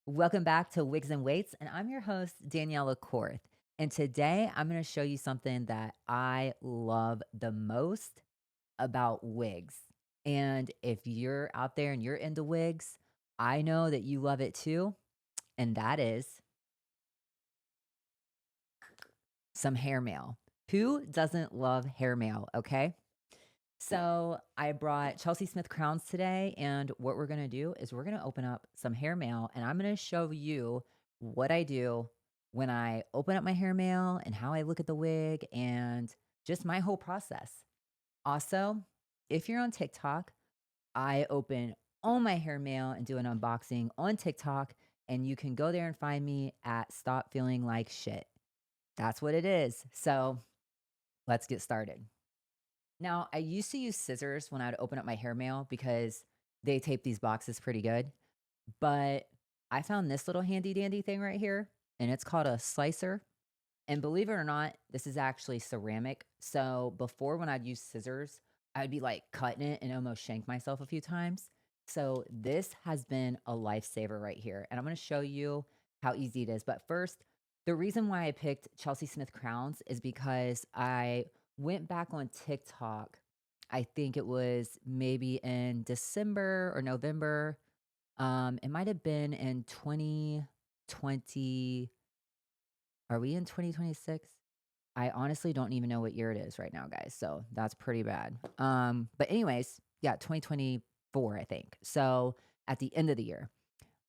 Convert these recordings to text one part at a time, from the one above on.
Welcome back to Wigs and Weights, and I'm your host, Daniela Korth. And today I'm going to show you something that I love the most about wigs. And if you're out there and you're into wigs, I know that you love it too. And that is some hair mail. Who doesn't love hair mail? Okay. So I brought Chelsea Smith crowns today, and what we're gonna do is we're gonna open up some hair mail, and I'm gonna show you what I do when I open up my hair mail and how I look at the wig and just my whole process. Also, if you're on TikTok, I open all my hair mail and do an unboxing on TikTok, and you can go there and find me at Stop Feeling Like Shit. That's what it is. So let's get started. Now, I used to use scissors when I'd open up my hair mail because they tape these boxes pretty good. But I found this little handy dandy thing right here, and it's called a slicer. And believe it or not, this is actually ceramic. So before, when I'd use scissors, I'd be like cutting it and almost shank myself a few times. So this has been a lifesaver right here. And I'm going to show you how easy it is. But first, the reason why I picked Chelsea Smith crowns is because I went back on TikTok. I think it was maybe in December or November. It might have been in 2020. Are we in 2026? I honestly don't even know what year it is right now, guys. So that's pretty bad. But anyways, yeah, 2024, I think. So at the end of the year,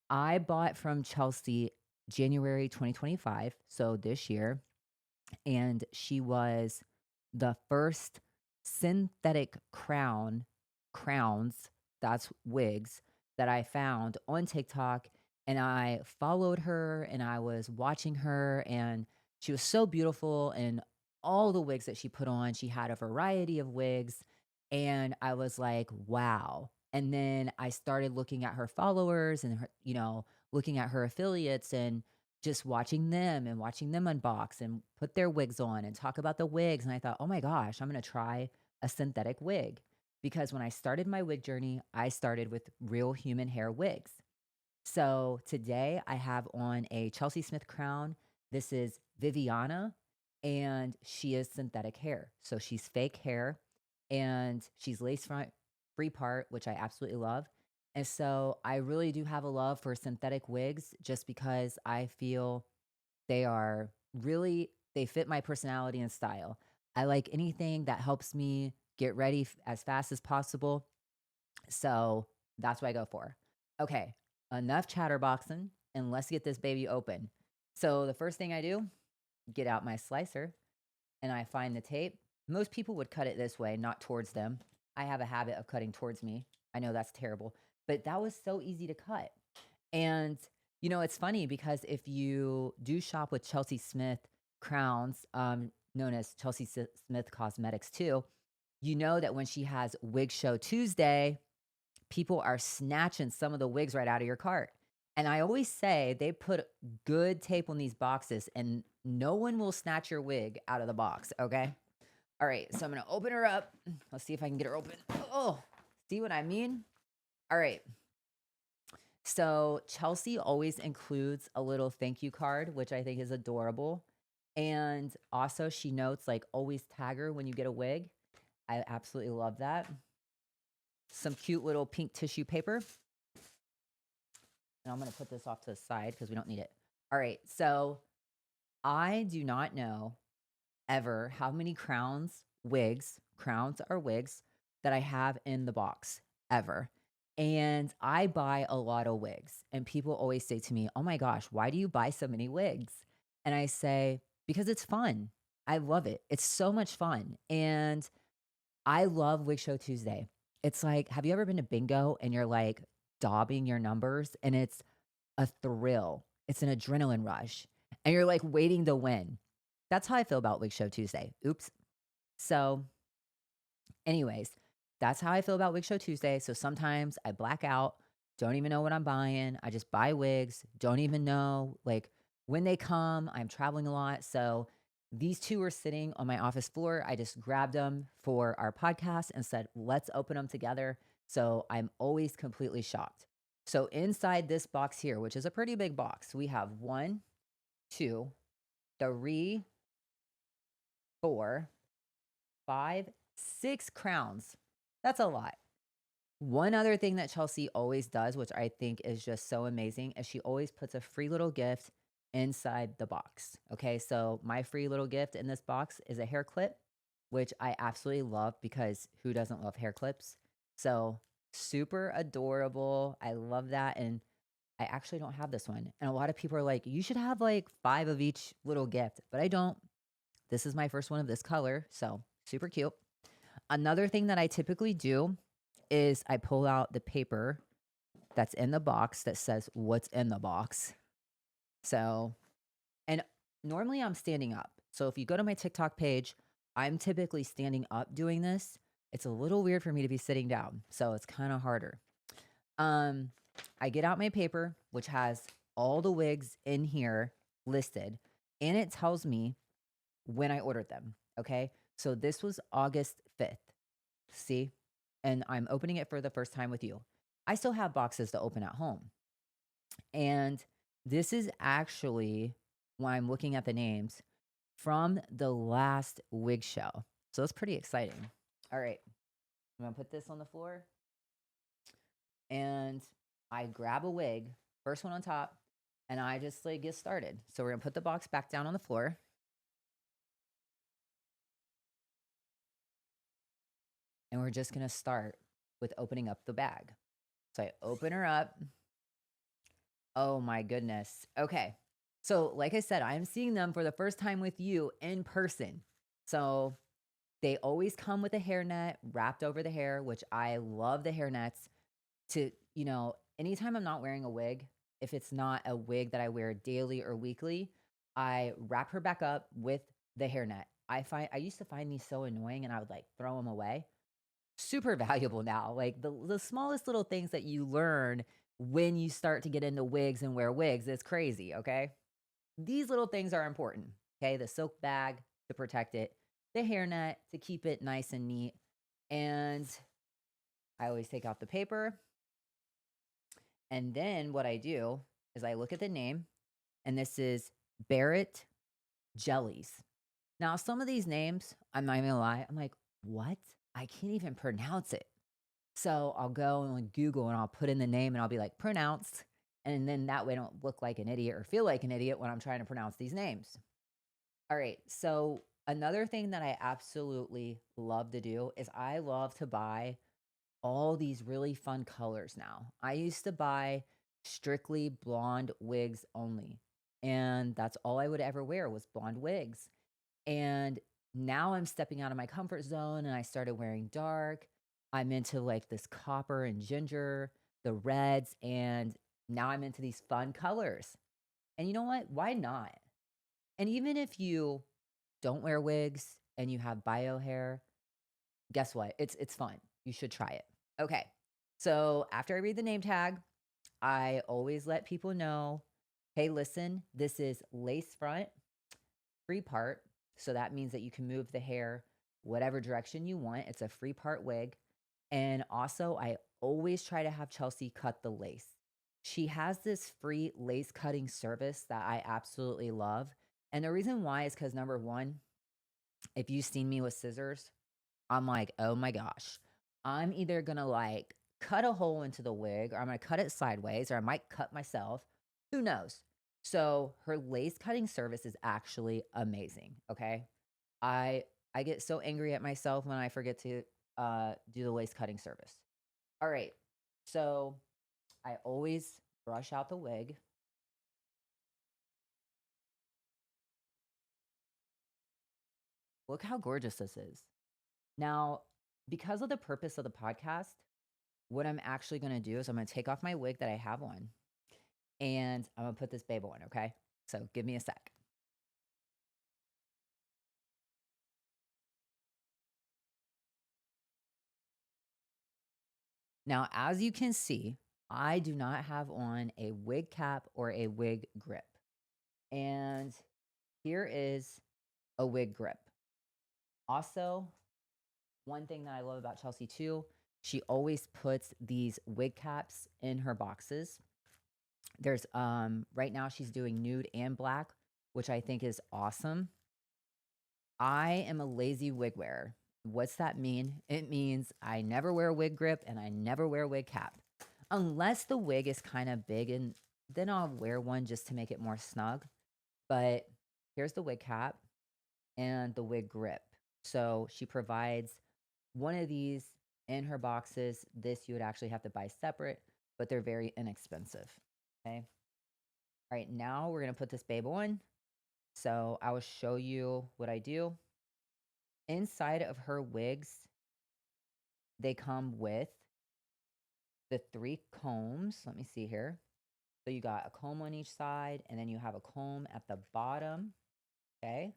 I bought from Chelsea January 2025, so this year, and she was the first synthetic crowns, that's wigs that I found on TikTok, and I followed her and I was watching her, and she was so beautiful and all the wigs that she put on, she had a variety of wigs, and I was like, wow. And then I started looking at her followers and her, looking at her affiliates and just watching them unbox and put their wigs on and talk about the wigs. And I thought, oh my gosh, I'm going to try a synthetic wig. Because when I started my wig journey, I started with real human hair wigs. So today I have on a Chelsea Smith crown. This is Viviana, and she is synthetic hair. So she's fake hair and she's lace front free part, which I absolutely love. And so I really do have a love for synthetic wigs just because I feel they are really, they fit my personality and style. I like anything that helps me get ready as fast as possible. So that's what I go for. Okay, enough chatterboxing and let's get this baby open. So the first thing I do, get out my slicer and I find the tape. Most people would cut it this way, not towards them. I have a habit of cutting towards me. I know that's terrible, but that was so easy to cut. And it's funny because if you do shop with Chelsea Smith crowns, known as Chelsea Smith Cosmetics too, you know that when she has Wig Show Tuesday, people are snatching some of the wigs right out of your cart. And I always say they put good tape on these boxes and no one will snatch your wig out of the box. Okay. All right. So I'm going to open her up. Let's see if I can get her open. Oh, see what I mean? All right. So Chelsea always includes a little thank you card, which I think is adorable. And also, she notes like always tag her when you get a wig. I absolutely love that. Some cute little pink tissue paper. And I'm going to put this off to the side because we don't need it. All right. So I do not know ever how many crowns are wigs that I have in the box ever. And I buy a lot of wigs. And people always say to me, oh my gosh, why do you buy so many wigs? And I say, because it's fun. I love it. It's so much fun. And I love Wig Show Tuesday. It's like, have you ever been to bingo and you're like daubing your numbers and it's a thrill? It's an adrenaline rush and you're like waiting to win. That's how I feel about Wig Show Tuesday. Oops. So, anyways, that's how I feel about Wig Show Tuesday. So sometimes I black out, don't even know what I'm buying. I just buy wigs, don't even know like when they come. I'm traveling a lot. So these two were sitting on my office floor. I just grabbed them for our podcast and said, let's open them together. So I'm always completely shocked. So inside this box here, which is a pretty big box, we have one, two, three, four, five, six crowns. That's a lot. One other thing that Chelsea always does, which I think is just so amazing, is she always puts a free little gift inside the box. Okay. So my free little gift in this box is a hair clip, which I absolutely love because who doesn't love hair clips? So super adorable. I love that. And I actually don't have this one. And a lot of people are like, you should have like five of each little gift, but I don't. This is my first one of this color. So super cute. Another thing that I typically do is I pull out the paper that's in the box that says what's in the box. So, and normally I'm standing up. So if you go to my TikTok page, I'm typically standing up doing this. It's a little weird for me to be sitting down. So it's kind of harder. Um, I get out my paper, which has all the wigs in here listed, and it tells me when I ordered them. Okay. So this was August 5th. See? And I'm opening it for the first time with you. I still have boxes to open at home. And this is actually, when I'm looking at the names, from the last wig show. So it's pretty exciting. All right. I'm going to put this on the floor and I grab a wig, first one on top, and I just like get started. So we're going to put the box back down on the floor. And we're just going to start with opening up the bag. So I open her up. Oh my goodness. Okay. So, like I said, I'm seeing them for the first time with you in person. So, they always come with a hairnet wrapped over the hair, which I love the hairnets to, anytime I'm not wearing a wig, if it's not a wig that I wear daily or weekly, I wrap her back up with the hairnet. I used to find these so annoying and I would like throw them away. Super valuable now. Like the smallest little things that you learn when you start to get into wigs and wear wigs is crazy, okay? These little things are important, okay? The silk bag to protect it, the hairnet to keep it nice and neat. And I always take out the paper. And then what I do is I look at the name, and this is Barrett Jellies. Now, some of these names, I'm not even gonna lie, I'm like, what? I can't even pronounce it. So I'll go and like Google and I'll put in the name and I'll be like, pronounced. And then that way I don't look like an idiot or feel like an idiot when I'm trying to pronounce these names. All right. So another thing that I absolutely love to do is I love to buy all these really fun colors now. I used to buy strictly blonde wigs only. And that's all I would ever wear was blonde wigs. And now I'm stepping out of my comfort zone and I started wearing dark. I'm into like this copper and ginger, the reds, and now I'm into these fun colors. And you know what? Why not? And even if you don't wear wigs and you have bio hair, guess what? It's fun. You should try it. Okay. So after I read the name tag, I always let people know, hey, listen, this is lace front, free part. So that means that you can move the hair whatever direction you want. It's a free part wig. And also, I always try to have Chelsea cut the lace. She has this free lace cutting service that I absolutely love. And the reason why is because number one, if you've seen me with scissors, I'm like, oh my gosh, I'm either gonna like cut a hole into the wig or I'm gonna cut it sideways or I might cut myself. Who knows? So her lace cutting service is actually amazing. Okay. I I get so angry at myself when I forget to do the lace cutting service. All right. So I always brush out the wig. Look how gorgeous this is. Now, because of the purpose of the podcast, what I'm actually going to do is I'm going to take off my wig that I have on and I'm going to put this babe on, okay? So give me a sec. Now, as you can see, I do not have on a wig cap or a wig grip. And here is a wig grip. Also, one thing that I love about Chelsea too, She always puts these wig caps in her boxes. There's right now she's doing nude and black, which I think is awesome. I am a lazy wig wearer. What's that mean? It means I never wear a wig grip and I never wear a wig cap. Unless the wig is kind of big, and then I'll wear one just to make it more snug. But here's the wig cap and the wig grip. So she provides one of these in her boxes. This you would actually have to buy separate, but they're very inexpensive. Okay. All right. Now we're going to put this babe on. So I will show you what I do. Inside of her wigs, they come with the 3 combs. Let me see here. So you got a comb on each side, and then you have a comb at the bottom. Okay.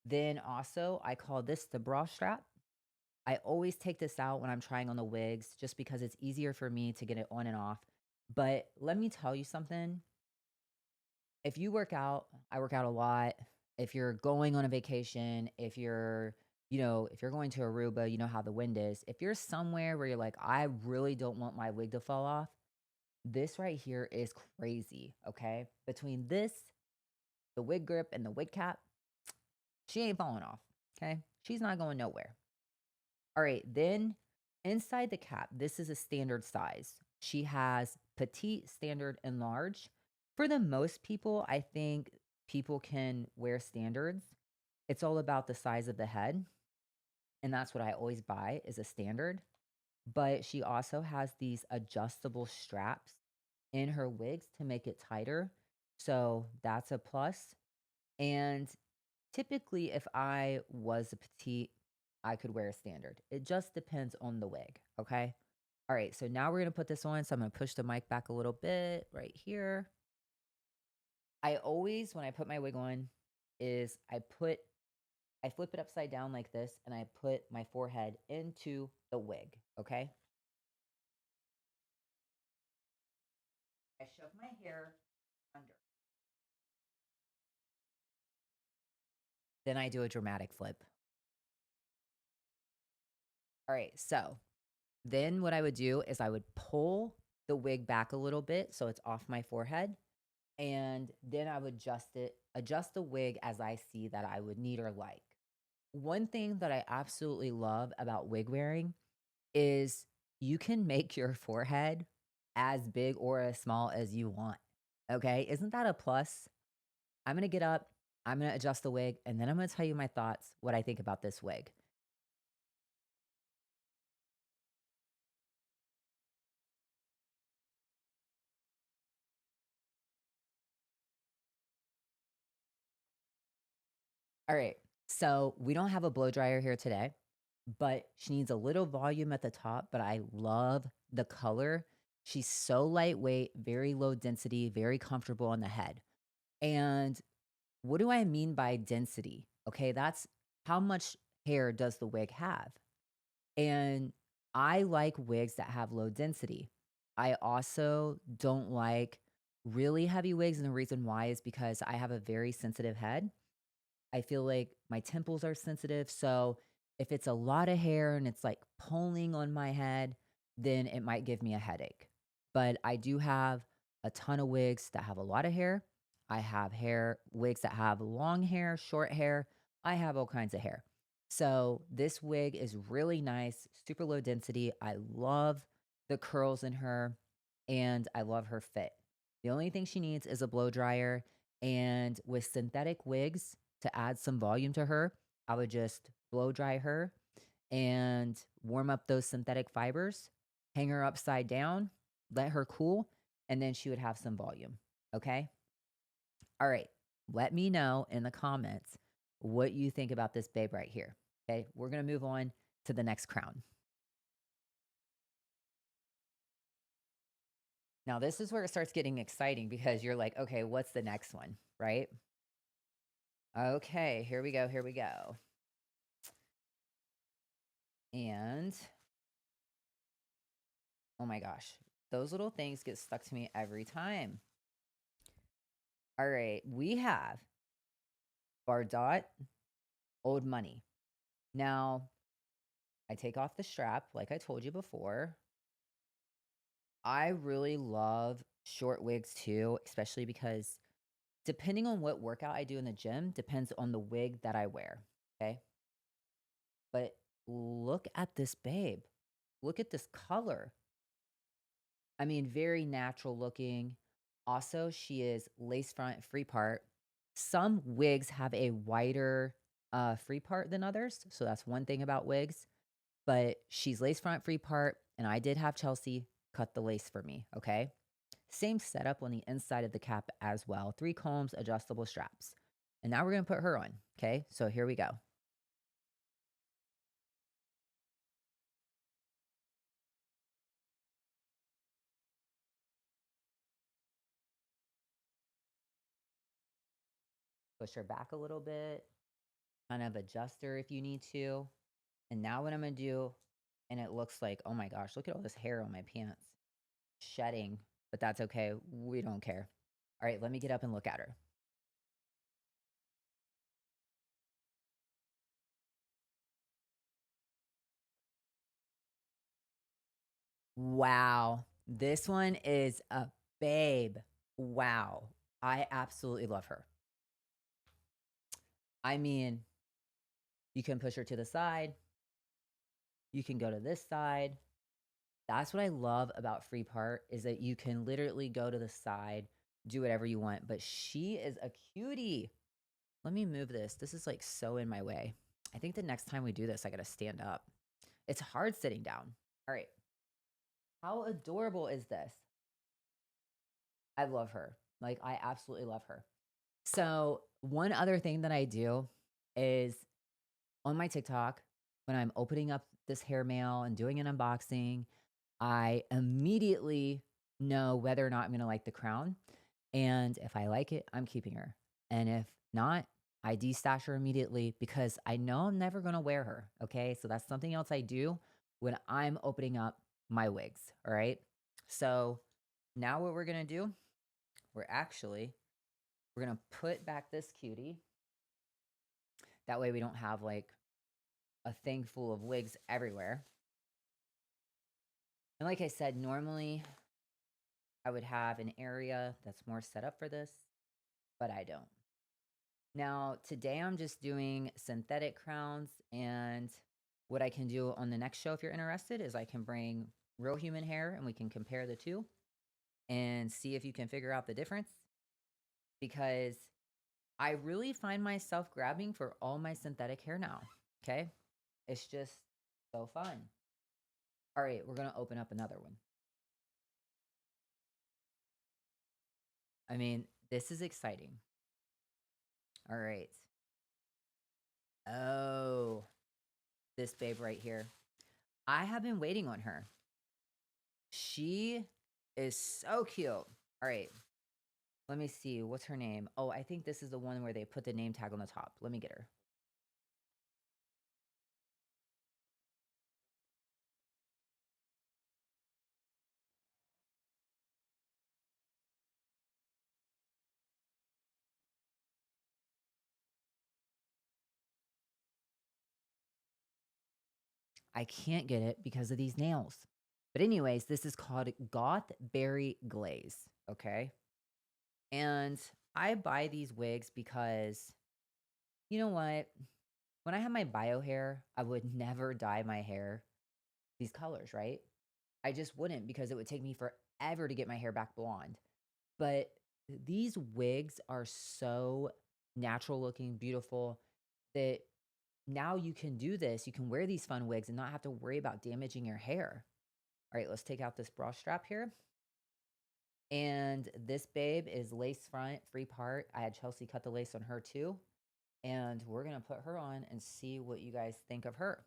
Then also, I call this the bra strap. I always take this out when I'm trying on the wigs just because it's easier for me to get it on and off. But let me tell you something. If you work out, I work out a lot. If you're going on a vacation, if you're, if you're going to Aruba, you know how the wind is. If you're somewhere where you're like, I really don't want my wig to fall off, this right here is crazy. Okay. Between this, the wig grip, and the wig cap, she ain't falling off. Okay. She's not going nowhere. All right, then inside the cap, this is a standard size. She has petite, standard, and large. For the most people, I think people can wear standards. It's all about the size of the head, and that's what I always buy is a standard. But she also has these adjustable straps in her wigs to make it tighter. So that's a plus. And typically, if I was a petite, I could wear a standard. It just depends on the wig. Okay. All right. So now we're going to put this on. So I'm going to push the mic back a little bit right here. I always, when I put my wig on, is I flip it upside down like this and I put my forehead into the wig. Okay. I shove my hair under. Then I do a dramatic flip. All right. So then what I would do is I would pull the wig back a little bit so it's off my forehead. And then I would adjust the wig as I see that I would need or like. One thing that I absolutely love about wig wearing is you can make your forehead as big or as small as you want. Okay. Isn't that a plus? I'm going to get up, I'm going to adjust the wig, and then I'm going to tell you my thoughts, what I think about this wig. All right. So we don't have a blow dryer here today, but she needs a little volume at the top. But I love the color. She's so lightweight, very low density, very comfortable on the head. And what do I mean by density? Okay, that's how much hair does the wig have? And I like wigs that have low density. I also don't like really heavy wigs. And the reason why is because I have a very sensitive head. I feel like my temples are sensitive. So if it's a lot of hair and it's like pulling on my head, then it might give me a headache. But I do have a ton of wigs that have a lot of hair. I have hair wigs that have long hair, short hair. I have all kinds of hair. So this wig is really nice, super low density. I love the curls in her and I love her fit. The only thing she needs is a blow dryer. And with synthetic wigs, to add some volume to her, I would just blow dry her and warm up those synthetic fibers, hang her upside down, let her cool, and then she would have some volume. Okay. All right. Let me know in the comments what you think about this babe right here. Okay. We're going to move on to the next crown. Now, this is where it starts getting exciting because you're like, okay, what's the next one? Right. Okay. Here we go. Here we go. And oh my gosh, those little things get stuck to me every time. All right, we have Bardot Old Money. Now, I take off the strap, like I told you before. I really love short wigs too, especially because depending on what workout I do in the gym depends on the wig that I wear. Okay. But look at this babe. Look at this color. I mean, very natural looking. Also, she is lace front free part. Some wigs have a wider free part than others. So that's one thing about wigs. But she's lace front free part. And I did have Chelsea cut the lace for me. Okay. Same setup on the inside of the cap as well. 3 combs, adjustable straps. And now we're going to put her on. Okay. So here we go. Push her back a little bit, kind of adjust her if you need to. And now what I'm going to do, and it looks like, oh my gosh, look at all this hair on my pants shedding, but that's okay. We don't care. All right, let me get up and look at her. Wow. This one is a babe. Wow. I absolutely love her. I mean, you can push her to the side, you can go to this side. That's what I love about free part is that you can literally go to the side, do whatever you want, but she is a cutie. Let me move this. This is like so in my way. I think the next time we do this, I got to stand up. It's hard sitting down. All right. How adorable is this? I love her. Like, I absolutely love her. So, one other thing that I do is on my TikTok, when I'm opening up this hair mail and doing an unboxing, I immediately know whether or not I'm going to like the crown. And if I like it, I'm keeping her. And if not, I destash her immediately because I know I'm never going to wear her. Okay. So that's something else I do when I'm opening up my wigs. All right. So now what we're going to do, we're going to put back this cutie. That way we don't have like a thing full of wigs everywhere. And like I said, normally I would have an area that's more set up for this, but I don't. Now, today I'm just doing synthetic crowns, and what I can do on the next show, if you're interested, is I can bring real human hair and we can compare the two and see if you can figure out the difference. Because I really find myself grabbing for all my synthetic hair now. Okay. It's just so fun. All right, we're going to open up another one. I mean, this is exciting. All right. Oh, this babe right here. I have been waiting on her. She is so cute. All right. Let me see. What's her name? Oh, I think this is the one where they put the name tag on the top. Let me get her. I can't get it because of these nails. But, anyways, this is called Goth Berry Glaze. Okay. And I buy these wigs because, you know what? When I have my bio hair, I would never dye my hair these colors, right? I just wouldn't because it would take me forever to get my hair back blonde. But these wigs are so natural looking, beautiful that now you can do this. You can wear these fun wigs and not have to worry about damaging your hair. All right, let's take out this bra strap here. And this babe is lace front, free part. I had Chelsea cut the lace on her too. And we're going to put her on and see what you guys think of her.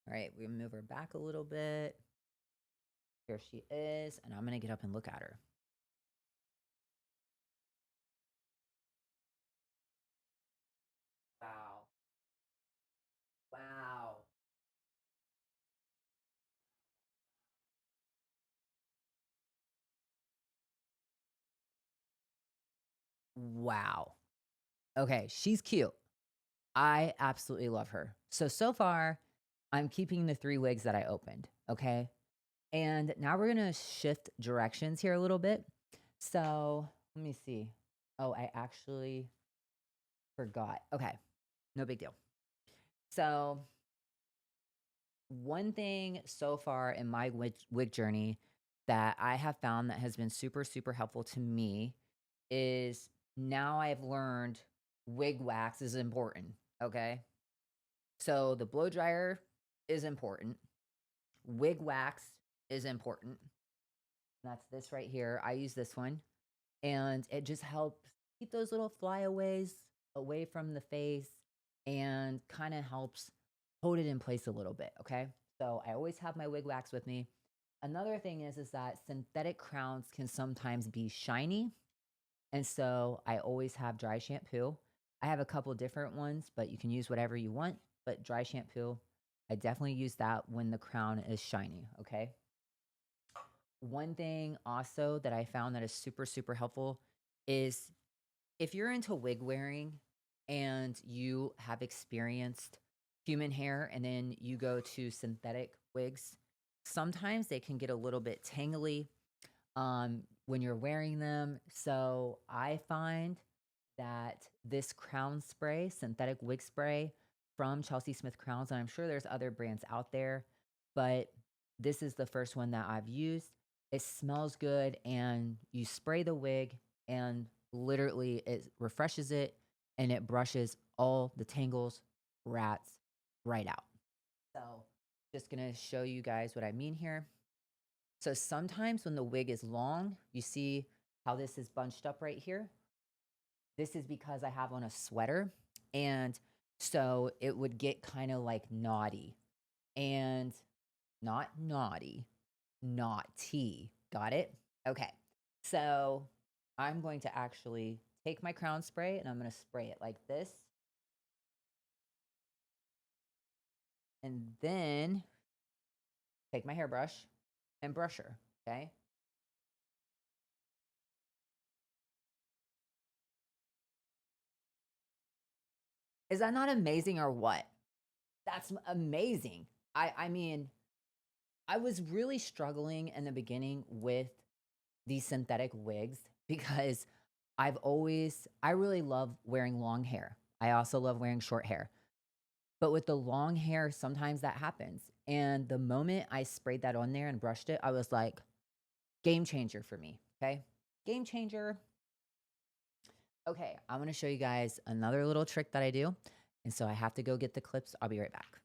All right, we move her back a little bit. Here she is. And I'm going to get up and look at her. Wow. Wow. Okay, she's cute. I absolutely love her. So far, I'm keeping the 3 wigs that I opened, okay? And now we're gonna shift directions here a little bit. So, let me see. Oh, I actually forgot. Okay, no big deal. So, one thing so far in my wig journey that I have found that has been super, super helpful to me is now I've learned wig wax is important, okay? So the blow dryer is important. Wig wax is important. That's this right here. I use this one and it just helps keep those little flyaways away from the face and kind of helps hold it in place a little bit, okay? So I always have my wig wax with me. Another thing is that synthetic crowns can sometimes be shiny, and so I always have dry shampoo. I have a couple different ones, but you can use whatever you want, but dry shampoo, I definitely use that when the crown is shiny, okay? One thing also that I found that is super, super helpful is if you're into wig wearing and you have experienced human hair and then you go to synthetic wigs, sometimes they can get a little bit tangly when you're wearing them. So I find that this crown spray, synthetic wig spray from Chelsea Smith Crowns, and I'm sure there's other brands out there, but this is the first one that I've used. It smells good, and you spray the wig, and literally it refreshes it and it brushes all the tangles, rats right out. So, just gonna show you guys what I mean here. So sometimes when the wig is long, you see how this is bunched up right here. This is because I have on a sweater. And so it would get kind of like naughty and not naughty, naughty. Got it? Okay. So I'm going to actually take my crown spray and I'm going to spray it like this. And then take my hairbrush and brush her. Okay. Is that not amazing or what? That's amazing. I mean, I was really struggling in the beginning with these synthetic wigs because I really love wearing long hair. I also love wearing short hair. But with the long hair, sometimes that happens. And the moment I sprayed that on there and brushed it, I was like, game changer for me. Okay. Game changer. Okay. I'm going to show you guys another little trick that I do. And so I have to go get the clips. I'll be right back.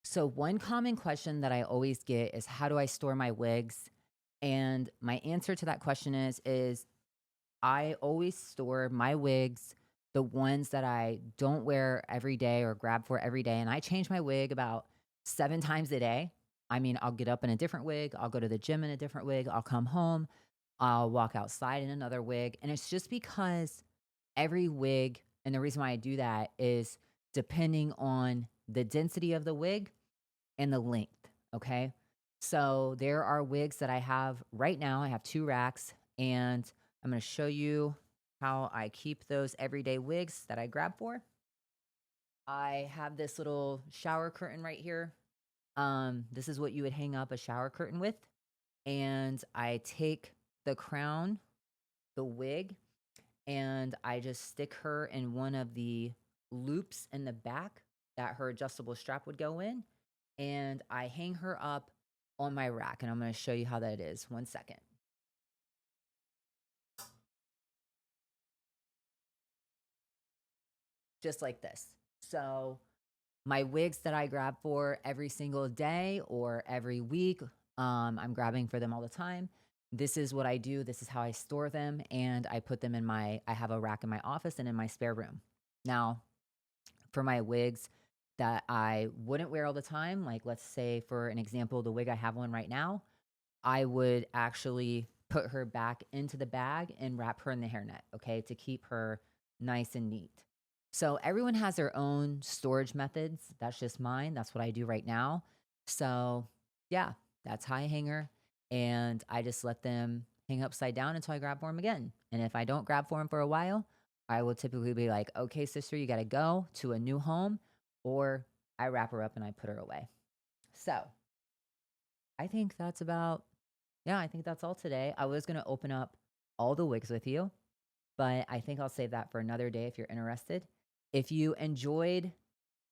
So, one common question that I always get is how do I store my wigs? And my answer to that question is I always store my wigs, the ones that I don't wear every day or grab for every day, and I change my wig about 7 times a day. I mean, I'll get up in a different wig, I'll go to the gym in a different wig, I'll come home, I'll walk outside in another wig, and it's just because every wig, and the reason why I do that is depending on the density of the wig and the length, okay? So there are wigs that I have right now. I have 2 racks, and I'm gonna show you how I keep those everyday wigs that I grab for. I have this little shower curtain right here. This is what you would hang up a shower curtain with, and I take the crown, the wig, and I just stick her in one of the loops in the back that her adjustable strap would go in, and I hang her up on my rack, and I'm gonna show you how that is. One second. Just like this. So, my wigs that I grab for every single day or every week, I'm grabbing for them all the time. This is what I do. This is how I store them, and I put them in I have a rack in my office and in my spare room. Now, for my wigs that I wouldn't wear all the time. Like, let's say, for an example, the wig I have on right now, I would actually put her back into the bag and wrap her in the hairnet, okay, to keep her nice and neat. So everyone has their own storage methods. That's just mine. That's what I do right now. So yeah, that's how I hang her. And I just let them hang upside down until I grab for them again. And if I don't grab for them for a while, I will typically be like, okay, sister, you got to go to a new home, or I wrap her up and I put her away. So I think that's about yeah, I think that's all today. I was gonna open up all the wigs with you, but I think I'll save that for another day if you're interested. If you enjoyed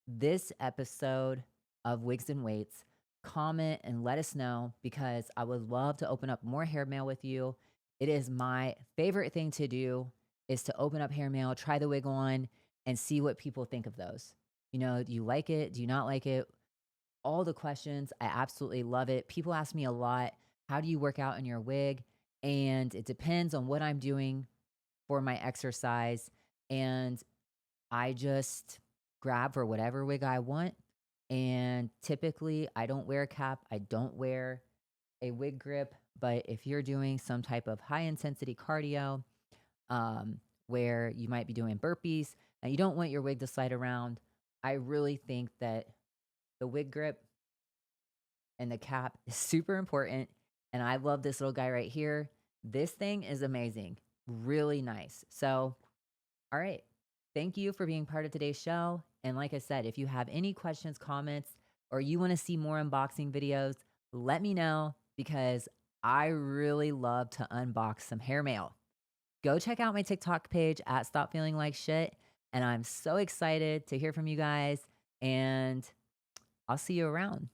this episode of Wigs and Weights, comment and let us know because I would love to open up more hair mail with you. It is my favorite thing to do is to open up hair mail, try the wig on, and see what people think of those. Do you like it? Do you not like it? All the questions. I absolutely love it. People ask me a lot, how do you work out in your wig? And it depends on what I'm doing for my exercise. And I just grab for whatever wig I want. And typically, I don't wear a cap, I don't wear a wig grip. But if you're doing some type of high intensity cardio, um, where you might be doing burpees and you don't want your wig to slide around, I really think that the wig grip and the cap is super important. And I love this little guy right here. This thing is amazing, really nice. So, all right. Thank you for being part of today's show. And like I said, if you have any questions, comments, or you want to see more unboxing videos, let me know because I really love to unbox some hair mail. Go check out my TikTok page at Stop Feeling Like Shit. And I'm so excited to hear from you guys. And I'll see you around.